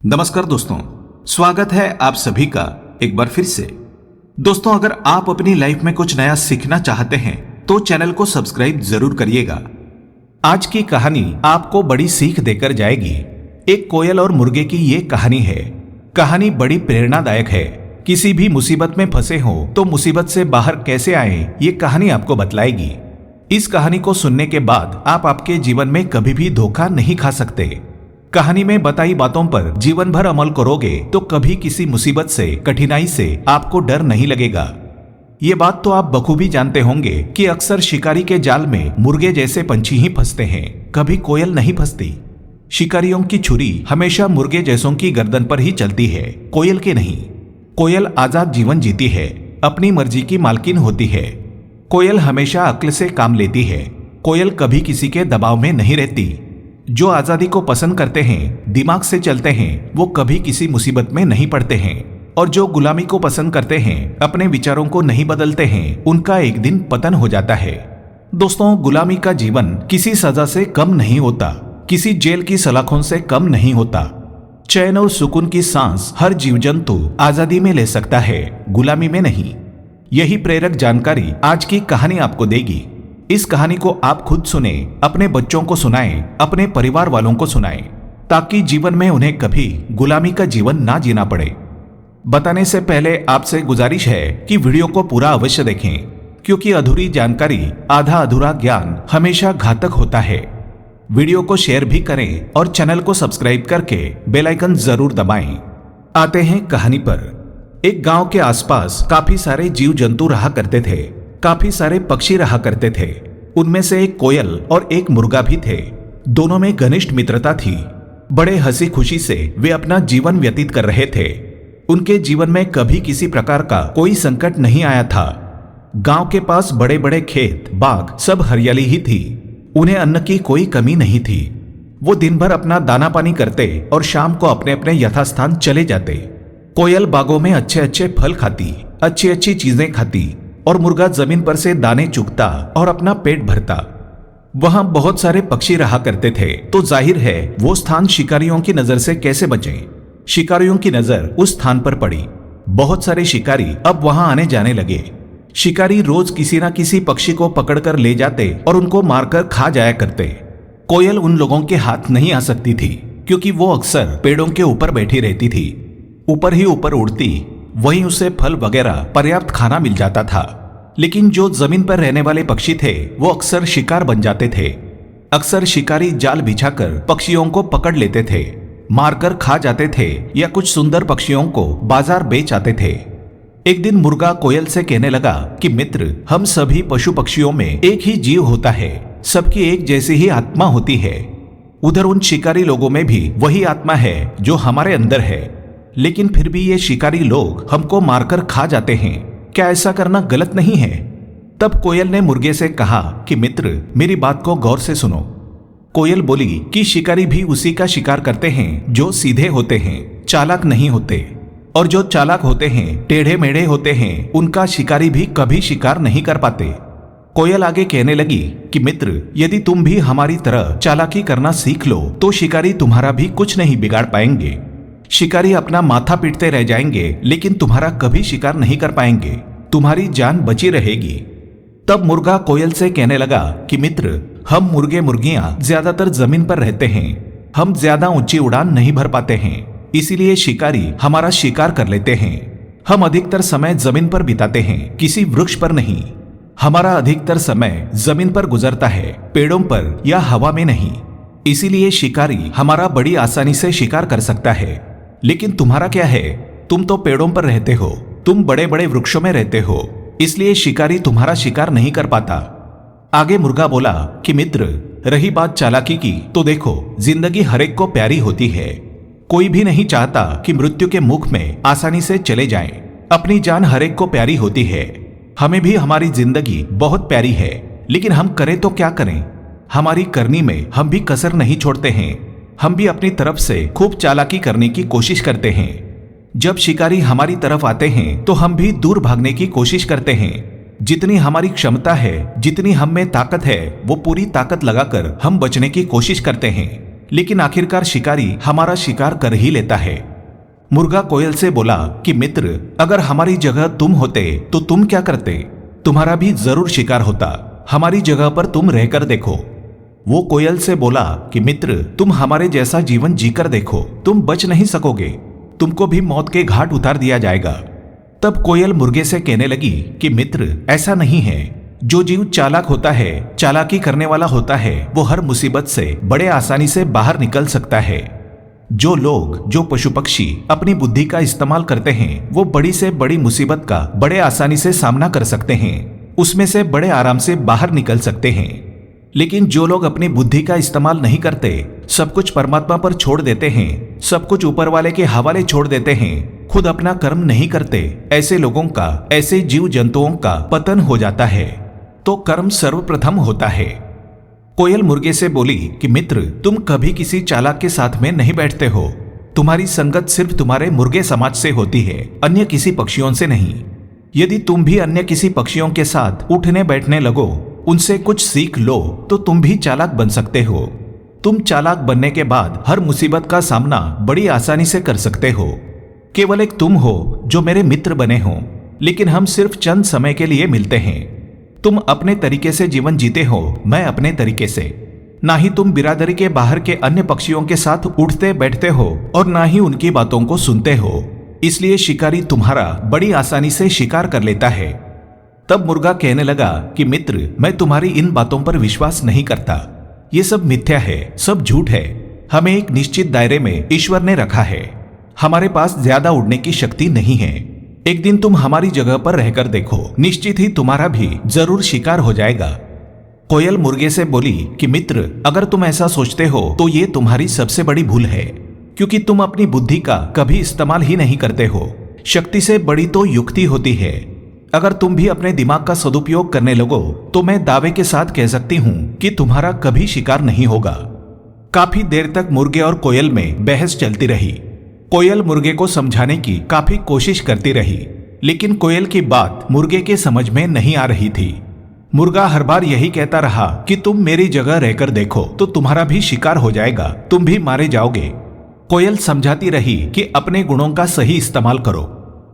नमस्कार दोस्तों, स्वागत है आप सभी का एक बार फिर से। दोस्तों, अगर आप अपनी लाइफ में कुछ नया सीखना चाहते हैं तो चैनल को सब्सक्राइब जरूर करिएगा। आज की कहानी आपको बड़ी सीख देकर जाएगी। एक कोयल और मुर्गे की ये कहानी है। कहानी बड़ी प्रेरणादायक है। किसी भी मुसीबत में फंसे हो तो मुसीबत से बाहर कैसे आए, ये कहानी आपको बतलाएगी। इस कहानी को सुनने के बाद आप आपके जीवन में कभी भी धोखा नहीं खा सकते। कहानी में बताई बातों पर जीवन भर अमल करोगे तो कभी किसी मुसीबत से, कठिनाई से आपको डर नहीं लगेगा। ये बात तो आप बखूबी जानते होंगे कि अक्सर शिकारी के जाल में मुर्गे जैसे पंछी ही फंसते हैं, कभी कोयल नहीं फंसती। शिकारियों की छुरी हमेशा मुर्गे जैसों की गर्दन पर ही चलती है, कोयल के नहीं। कोयल आजाद जीवन जीती है, अपनी मर्जी की मालकिन होती है। कोयल हमेशा अक्ल से काम लेती है। कोयल कभी किसी के दबाव में नहीं रहती। जो आजादी को पसंद करते हैं, दिमाग से चलते हैं, वो कभी किसी मुसीबत में नहीं पड़ते हैं। और जो गुलामी को पसंद करते हैं, अपने विचारों को नहीं बदलते हैं, उनका एक दिन पतन हो जाता है। दोस्तों, गुलामी का जीवन किसी सजा से कम नहीं होता, किसी जेल की सलाखों से कम नहीं होता। चैन और सुकून की सांस हर जीव जंतु आजादी में ले सकता है, गुलामी में नहीं। यही प्रेरक जानकारी आज की कहानी आपको देगी। इस कहानी को आप खुद सुने, अपने बच्चों को सुनाएं, अपने परिवार वालों को सुनाएं, ताकि जीवन में उन्हें कभी गुलामी का जीवन ना जीना पड़े। बताने से पहले आपसे गुजारिश है कि वीडियो को पूरा अवश्य देखें, क्योंकि अधूरी जानकारी, आधा अधूरा ज्ञान हमेशा घातक होता है। वीडियो को शेयर भी करें और चैनल को सब्सक्राइब करके बेल आइकन जरूर दबाएं। आते हैं कहानी पर। एक गांव के आसपास काफी सारे जीव जंतु रहा करते थे। काफी सारे पक्षी रहा करते थे। उनमें से एक कोयल और एक मुर्गा भी थे। दोनों में घनिष्ठ मित्रता थी। बड़े हंसी खुशी से वे अपना जीवन व्यतीत कर रहे थे। उनके जीवन में कभी किसी प्रकार का कोई संकट नहीं आया था। गांव के पास बड़े बड़े खेत, बाग, सब हरियाली ही थी। उन्हें अन्न की कोई कमी नहीं थी। वो दिन भर अपना दाना पानी करते और शाम को अपने अपने यथास्थान चले जाते। कोयल बागों में अच्छे अच्छे फल खाती, अच्छी अच्छी चीजें खाती, और मुर्गा जमीन पर से दाने चुगता और अपना पेट भरता। वहां बहुत सारे पक्षी रहा करते थे, तो जाहिर है वो स्थान शिकारियों की नजर से कैसे बचे। शिकारियों की नजर उस स्थान पर पड़ी। बहुत सारे शिकारी अब वहां आने जाने लगे। शिकारी रोज किसी न किसी पक्षी को पकड़कर ले जाते और उनको मारकर खा जाया करते। कोयल उन लोगों के हाथ नहीं आ सकती थी, क्योंकि वो अक्सर पेड़ों के ऊपर बैठी रहती थी। ऊपर ही ऊपर उड़ती, वहीं उसे फल वगैरह पर्याप्त खाना मिल जाता था। लेकिन जो जमीन पर रहने वाले पक्षी थे, वो अक्सर शिकार बन जाते थे। अक्सर शिकारी जाल बिछाकर पक्षियों को पकड़ लेते थे, मारकर खा जाते थे, या कुछ सुंदर पक्षियों को बाजार बेच आते थे। एक दिन मुर्गा कोयल से कहने लगा कि मित्र, हम सभी पशु पक्षियों में एक ही जीव होता है, सबकी एक जैसी ही आत्मा होती है। उधर उन शिकारी लोगों में भी वही आत्मा है जो हमारे अंदर है, लेकिन फिर भी ये शिकारी लोग हमको मारकर खा जाते हैं। क्या ऐसा करना गलत नहीं है? तब कोयल ने मुर्गे से कहा कि मित्र, मेरी बात को गौर से सुनो। कोयल बोली कि शिकारी भी उसी का शिकार करते हैं जो सीधे होते हैं, चालाक नहीं होते। और जो चालाक होते हैं, टेढ़े मेढ़े होते हैं, उनका शिकारी भी कभी शिकार नहीं कर पाते। कोयल आगे कहने लगी कि मित्र, यदि तुम भी हमारी तरह चालाकी करना सीख लो तो शिकारी तुम्हारा भी कुछ नहीं बिगाड़ पाएंगे। शिकारी अपना माथा पीटते रह जाएंगे, लेकिन तुम्हारा कभी शिकार नहीं कर पाएंगे। तुम्हारी जान बची रहेगी। तब मुर्गा कोयल से कहने लगा कि मित्र, हम मुर्गे मुर्गियां ज्यादातर जमीन पर रहते हैं। हम ज्यादा ऊंची उड़ान नहीं भर पाते हैं, इसीलिए शिकारी हमारा शिकार कर लेते हैं। हम अधिकतर समय जमीन पर बिताते हैं, किसी वृक्ष पर नहीं। हमारा अधिकतर समय जमीन पर गुजरता है, पेड़ों पर या हवा में नहीं। इसीलिए शिकारी हमारा बड़ी आसानी से शिकार कर सकता है। लेकिन तुम्हारा क्या है? तुम तो पेड़ों पर रहते हो, तुम बड़े बड़े वृक्षों में रहते हो, इसलिए शिकारी तुम्हारा शिकार नहीं कर पाता। आगे मुर्गा बोला कि मित्र, रही बात चालाकी की, तो देखो, जिंदगी हरेक को प्यारी होती है। कोई भी नहीं चाहता कि मृत्यु के मुख में आसानी से चले जाएं। अपनी जान हरेक को प्यारी होती है। हमें भी हमारी जिंदगी बहुत प्यारी है, लेकिन हम करें तो क्या करें? हमारी करनी में हम भी कसर नहीं छोड़ते हैं। हम भी अपनी तरफ से खूब चालाकी करने की कोशिश करते हैं। जब शिकारी हमारी तरफ आते हैं तो हम भी दूर भागने की कोशिश करते हैं। जितनी हमारी क्षमता है, जितनी हम में ताकत है, वो पूरी ताकत लगाकर हम बचने की कोशिश करते हैं। लेकिन आखिरकार शिकारी हमारा शिकार कर ही लेता है। मुर्गा कोयल से बोला कि मित्र, अगर हमारी जगह तुम होते तो तुम क्या करते? तुम्हारा भी जरूर शिकार होता। हमारी जगह पर तुम रहकर देखो। वो कोयल से बोला कि मित्र, तुम हमारे जैसा जीवन जीकर देखो, तुम बच नहीं सकोगे, तुमको भी मौत के घाट उतार दिया जाएगा। तब कोयल मुर्गे से कहने लगी कि मित्र, ऐसा नहीं है। जो जीव चालाक होता है, चालाकी करने वाला होता है, वो हर मुसीबत से बड़े आसानी से बाहर निकल सकता है। जो लोग, जो पशु पक्षी अपनी बुद्धि का इस्तेमाल करते हैं, वो बड़ी से बड़ी मुसीबत का बड़े आसानी से सामना कर सकते हैं, उसमें से बड़े आराम से बाहर निकल सकते हैं। लेकिन जो लोग अपनी बुद्धि का इस्तेमाल नहीं करते, सब कुछ परमात्मा पर छोड़ देते हैं, सब कुछ ऊपर वाले के हवाले छोड़ देते हैं, खुद अपना कर्म नहीं करते, ऐसे लोगों का, ऐसे जीव जंतुओं का पतन हो जाता है। तो कर्म सर्वप्रथम होता है। कोयल मुर्गे से बोली कि मित्र, तुम कभी किसी चालाक के साथ में नहीं बैठते हो। तुम्हारी संगत सिर्फ तुम्हारे मुर्गे समाज से होती है, अन्य किसी पक्षियों से नहीं। यदि तुम भी अन्य किसी पक्षियों के साथ उठने बैठने लगो, उनसे कुछ सीख लो, तो तुम भी चालाक बन सकते हो। तुम चालाक बनने के बाद हर मुसीबत का सामना बड़ी आसानी से कर सकते हो। केवल एक तुम हो जो मेरे मित्र बने हो, लेकिन हम सिर्फ चंद समय के लिए मिलते हैं। तुम अपने तरीके से जीवन जीते हो, मैं अपने तरीके से। ना ही तुम बिरादरी के बाहर के अन्य पक्षियों के साथ उठते बैठते हो और ना ही उनकी बातों को सुनते हो, इसलिए शिकारी तुम्हारा बड़ी आसानी से शिकार कर लेता है। तब मुर्गा कहने लगा कि मित्र, मैं तुम्हारी इन बातों पर विश्वास नहीं करता। ये सब मिथ्या है, सब झूठ है। हमें एक निश्चित दायरे में ईश्वर ने रखा है। हमारे पास ज्यादा उड़ने की शक्ति नहीं है। एक दिन तुम हमारी जगह पर रहकर देखो, निश्चित ही तुम्हारा भी जरूर शिकार हो जाएगा। कोयल मुर्गे से बोली कि मित्र, अगर तुम ऐसा सोचते हो तो ये तुम्हारी सबसे बड़ी भूल है, क्योंकि तुम अपनी बुद्धि का कभी इस्तेमाल ही नहीं करते हो। शक्ति से बड़ी तो युक्ति होती है। अगर तुम भी अपने दिमाग का सदुपयोग करने लगो तो मैं दावे के साथ कह सकती हूं कि तुम्हारा कभी शिकार नहीं होगा। काफी देर तक मुर्गे और कोयल में बहस चलती रही। कोयल मुर्गे को समझाने की काफी कोशिश करती रही, लेकिन कोयल की बात मुर्गे के समझ में नहीं आ रही थी। मुर्गा हर बार यही कहता रहा कि तुम मेरी जगह रहकर देखो तो तुम्हारा भी शिकार हो जाएगा, तुम भी मारे जाओगे। कोयल समझाती रही कि अपने गुणों का सही इस्तेमाल करो।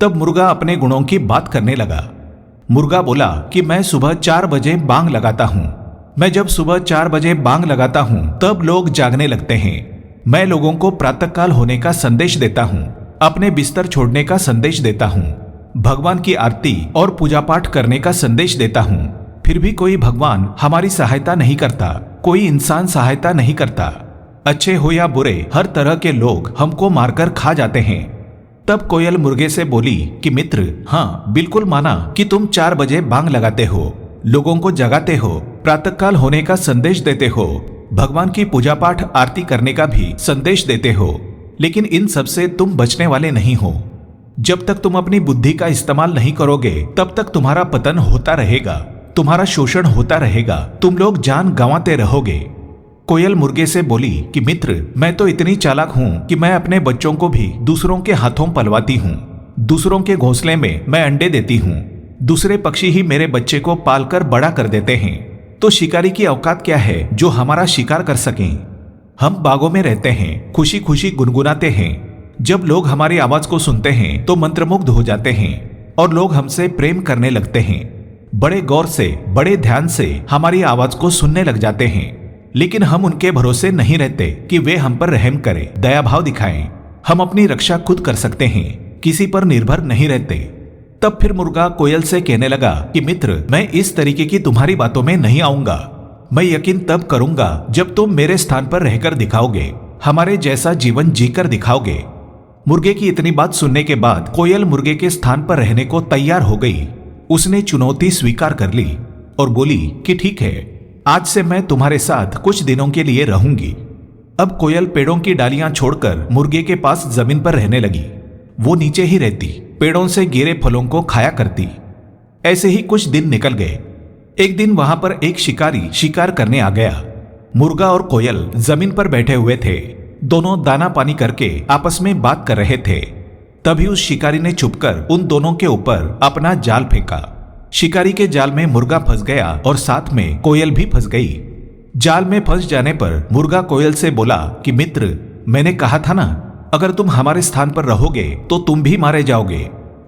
तब मुर्गा अपने गुणों की बात करने लगा। मुर्गा बोला कि मैं सुबह 4 बजे बांग लगाता हूँ। मैं जब सुबह 4 बजे बांग लगाता हूँ तब लोग जागने लगते हैं। मैं लोगों को प्रातःकाल होने का संदेश देता हूँ, अपने बिस्तर छोड़ने का संदेश देता हूँ, भगवान की आरती और पूजा पाठ करने का संदेश देता हूँ। फिर भी कोई भगवान हमारी सहायता नहीं करता, कोई इंसान सहायता नहीं करता। अच्छे हो या बुरे, हर तरह के लोग हमको मारकर खा जाते हैं। तब कोयल मुर्गे से बोली कि मित्र, हाँ बिल्कुल माना कि तुम 4 बजे बांग लगाते हो, लोगों को जगाते हो, प्रातःकाल होने का संदेश देते हो, भगवान की पूजा पाठ आरती करने का भी संदेश देते हो, लेकिन इन सब से तुम बचने वाले नहीं हो। जब तक तुम अपनी बुद्धि का इस्तेमाल नहीं करोगे तब तक तुम्हारा पतन होता रहेगा, तुम्हारा शोषण होता रहेगा, तुम लोग जान गंवाते रहोगे। कोयल मुर्गे से बोली कि मित्र, मैं तो इतनी चालाक हूँ कि मैं अपने बच्चों को भी दूसरों के हाथों पलवाती हूँ। दूसरों के घोंसले में मैं अंडे देती हूँ। दूसरे पक्षी ही मेरे बच्चे को पालकर बड़ा कर देते हैं। तो शिकारी की औकात क्या है जो हमारा शिकार कर सकें? हम बागों में रहते हैं, खुशी खुशी गुनगुनाते हैं। जब लोग हमारी आवाज को सुनते हैं तो मंत्रमुग्ध हो जाते हैं और लोग हमसे प्रेम करने लगते हैं। बड़े गौर से, बड़े ध्यान से हमारी आवाज को सुनने लग जाते हैं। लेकिन हम उनके भरोसे नहीं रहते कि वे हम पर रहम करें, दया भाव दिखाएं। हम अपनी रक्षा खुद कर सकते हैं, किसी पर निर्भर नहीं रहते। तब फिर मुर्गा कोयल से कहने लगा कि मित्र, मैं इस तरीके की तुम्हारी बातों में नहीं आऊंगा। मैं यकीन तब करूंगा जब तुम मेरे स्थान पर रहकर दिखाओगे, हमारे जैसा जीवन जीकर दिखाओगे। मुर्गे की इतनी बात सुनने के बाद कोयल मुर्गे के स्थान पर रहने को तैयार हो गई। उसने चुनौती स्वीकार कर ली और बोली कि ठीक है, आज से मैं तुम्हारे साथ कुछ दिनों के लिए रहूंगी। अब कोयल पेड़ों की डालियां छोड़कर मुर्गे के पास जमीन पर रहने लगी। वो नीचे ही रहती, पेड़ों से गिरे फलों को खाया करती। ऐसे ही कुछ दिन निकल गए। एक दिन वहां पर एक शिकारी शिकार करने आ गया। मुर्गा और कोयल जमीन पर बैठे हुए थे। दोनों दाना पानी करके आपस में बात कर रहे थे। तभी उस शिकारी ने छुपकर उन दोनों के ऊपर अपना जाल फेंका। शिकारी के जाल में मुर्गा फंस गया और साथ में कोयल भी फंस गई। जाल में फंस जाने पर मुर्गा कोयल से बोला कि मित्र, मैंने कहा था ना, अगर तुम हमारे स्थान पर रहोगे तो तुम भी मारे जाओगे।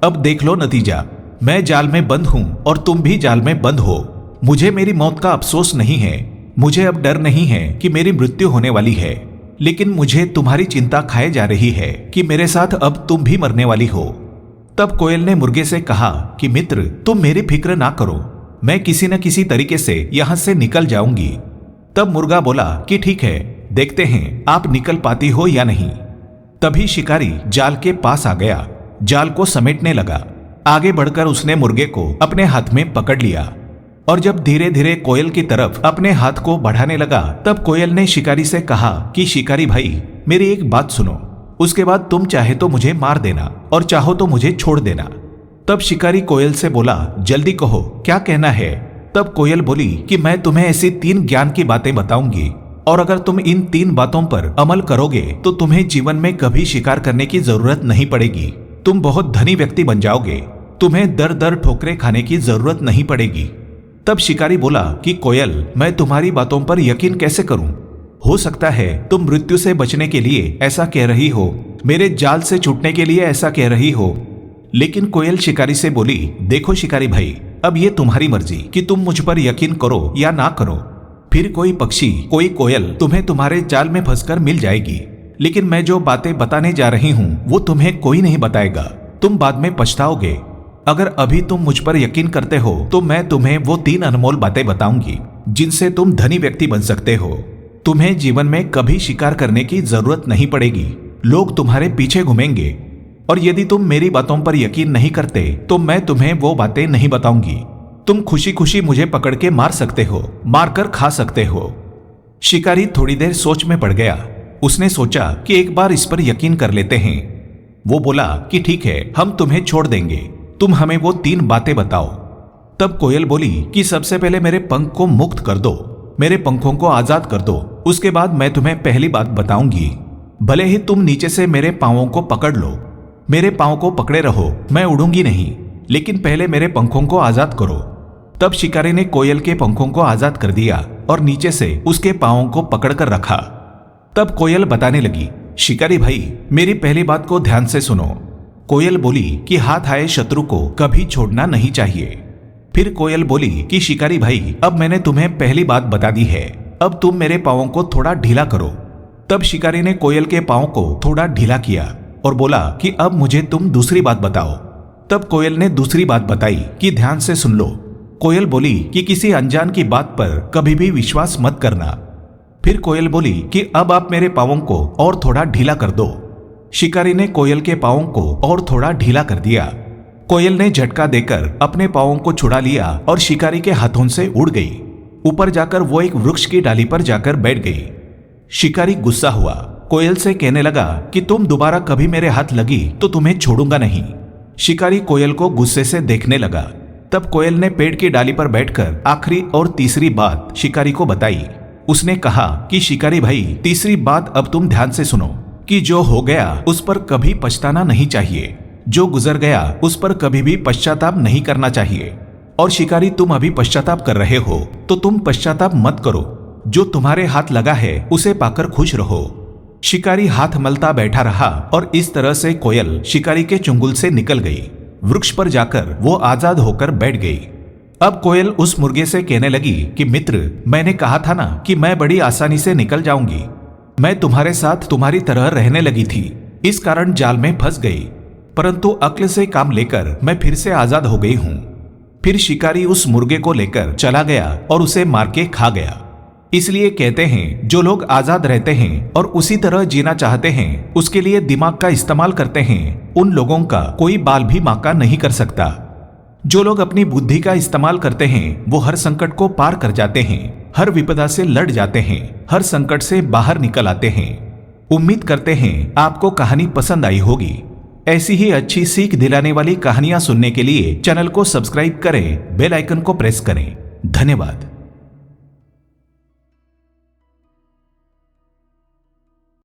अब देख लो नतीजा, मैं जाल में बंद हूं और तुम भी जाल में बंद हो। मुझे मेरी मौत का अफसोस नहीं है, मुझे अब डर नहीं है कि मेरी मृत्यु होने वाली है, लेकिन मुझे तुम्हारी चिंता खाए जा रही है कि मेरे साथ अब तुम भी मरने वाली हो। तब कोयल ने मुर्गे से कहा कि मित्र, तुम मेरी फिक्र ना करो, मैं किसी न किसी तरीके से यहां से निकल जाऊंगी। तब मुर्गा बोला कि ठीक है, देखते हैं आप निकल पाती हो या नहीं। तभी शिकारी जाल के पास आ गया, जाल को समेटने लगा। आगे बढ़कर उसने मुर्गे को अपने हाथ में पकड़ लिया और जब धीरे धीरे कोयल की तरफ अपने हाथ को बढ़ाने लगा, तब कोयल ने शिकारी से कहा कि शिकारी भाई, मेरी एक बात सुनो, उसके बाद तुम चाहे तो मुझे मार देना और चाहो तो मुझे छोड़ देना। तब शिकारी कोयल से बोला, जल्दी कहो क्या कहना है। तब कोयल बोली कि मैं तुम्हें ऐसी 3 ज्ञान की बातें बताऊंगी और अगर तुम इन 3 बातों पर अमल करोगे तो तुम्हें जीवन में कभी शिकार करने की जरूरत नहीं पड़ेगी। तुम बहुत धनी व्यक्ति बन जाओगे, तुम्हें दर दर ठोकरें खाने की जरूरत नहीं पड़ेगी। तब शिकारी बोला कि कोयल, मैं तुम्हारी बातों पर यकीन कैसे करूं? हो सकता है तुम मृत्यु से बचने के लिए ऐसा कह रही हो, मेरे जाल से छूटने के लिए ऐसा कह रही हो। लेकिन कोयल शिकारी से बोली, देखो शिकारी भाई, अब ये तुम्हारी मर्जी कि तुम मुझ पर यकीन करो या ना करो। फिर कोई पक्षी, कोई कोयल तुम्हें तुम्हारे जाल में फंसकर मिल जाएगी, लेकिन मैं जो बातें बताने जा रही हूं वो तुम्हें कोई नहीं बताएगा, तुम बाद में पछताओगे। अगर अभी तुम मुझ पर यकीन करते हो तो मैं तुम्हें वो 3 अनमोल बातें बताऊंगी जिनसे तुम धनी व्यक्ति बन सकते हो। तुम्हें जीवन में कभी शिकार करने की जरूरत नहीं पड़ेगी, लोग तुम्हारे पीछे घूमेंगे। और यदि तुम मेरी बातों पर यकीन नहीं करते तो मैं तुम्हें वो बातें नहीं बताऊंगी। तुम खुशी खुशी मुझे पकड़ के मार सकते हो, मारकर खा सकते हो। शिकारी थोड़ी देर सोच में पड़ गया। उसने सोचा कि एक बार इस पर यकीन कर लेते हैं। वो बोला कि ठीक है, हम तुम्हें छोड़ देंगे, तुम हमें वो 3 बातें बताओ। तब कोयल बोली कि सबसे पहले मेरे पंख को मुक्त कर दो, मेरे पंखों को आजाद कर दो, उसके बाद मैं तुम्हें पहली बात बताऊंगी। भले ही तुम नीचे से मेरे पांवों को पकड़ लो, मेरे पांव को पकड़े रहो, मैं उड़ूंगी नहीं, लेकिन पहले मेरे पंखों को आजाद करो। तब शिकारी ने कोयल के पंखों को आजाद कर दिया और नीचे से उसके पांवों को पकड़कर रखा। तब कोयल बताने लगी, शिकारी भाई, मेरी पहली बात को ध्यान से सुनो। कोयल बोली कि हाथ आए शत्रु को कभी छोड़ना नहीं चाहिए। फिर कोयल बोली कि शिकारी भाई, अब मैंने तुम्हें पहली बात बता दी है, अब तुम मेरे पांवों को थोड़ा ढीला करो। तब शिकारी ने कोयल के पांव को थोड़ा ढीला किया और बोला कि अब मुझे तुम दूसरी बात बताओ। तब कोयल ने दूसरी बात बताई कि ध्यान से सुन लो। कोयल बोली कि किसी अनजान की बात पर कभी भी विश्वास मत करना। फिर कोयल बोली कि अब आप मेरे पांवों को और थोड़ा ढीला कर दो। शिकारी ने कोयल के पांवों को और थोड़ा ढीला कर दिया। कोयल ने झटका देकर अपने पांवों को छुड़ा लिया और शिकारी के हाथों से उड़ गई। ऊपर जाकर वो एक वृक्ष की डाली पर जाकर बैठ गई। शिकारी गुस्सा हुआ, कोयल से कहने लगा कि तुम दोबारा कभी मेरे हाथ लगी तो तुम्हें छोड़ूंगा नहीं। शिकारी कोयल को गुस्से से देखने लगा। तब कोयल ने पेड़ की डाली पर बैठकर आखिरी और तीसरी बात शिकारी को बताई। उसने कहा कि शिकारी भाई, तीसरी बात अब तुम ध्यान से सुनो कि जो हो गया उस पर कभी पछताना नहीं चाहिए, जो गुजर गया उस पर कभी भी पश्चाताप नहीं करना चाहिए। और शिकारी, तुम अभी पश्चाताप कर रहे हो तो तुम पश्चाताप मत करो, जो तुम्हारे हाथ लगा है उसे पाकर खुश रहो। शिकारी हाथ मलता बैठा रहा और इस तरह से कोयल शिकारी के चुंगल से निकल गई। वृक्ष पर जाकर वो आजाद होकर बैठ गई। अब कोयल उस मुर्गे से कहने लगी कि मित्र, मैंने कहा था ना कि मैं बड़ी आसानी से निकल जाऊंगी। मैं तुम्हारे साथ तुम्हारी तरह रहने लगी थी, इस कारण जाल में फंस गई, परंतु अक्ल से काम लेकर मैं फिर से आजाद हो गई हूं। फिर शिकारी उस मुर्गे को लेकर चला गया और उसे मार के खा गया। इसलिए कहते हैं, जो लोग आजाद रहते हैं और उसी तरह जीना चाहते हैं, उसके लिए दिमाग का इस्तेमाल करते हैं, उन लोगों का कोई बाल भी बांका नहीं कर सकता। जो लोग अपनी बुद्धि का इस्तेमाल करते हैं वो हर संकट को पार कर जाते हैं, हर विपदा से लड़ जाते हैं, हर संकट से बाहर निकल आते हैं। उम्मीद करते हैं आपको कहानी पसंद आई होगी। ऐसी ही अच्छी सीख दिलाने वाली कहानियां सुनने के लिए चैनल को सब्सक्राइब करें, बेल आइकन को प्रेस करें। धन्यवाद।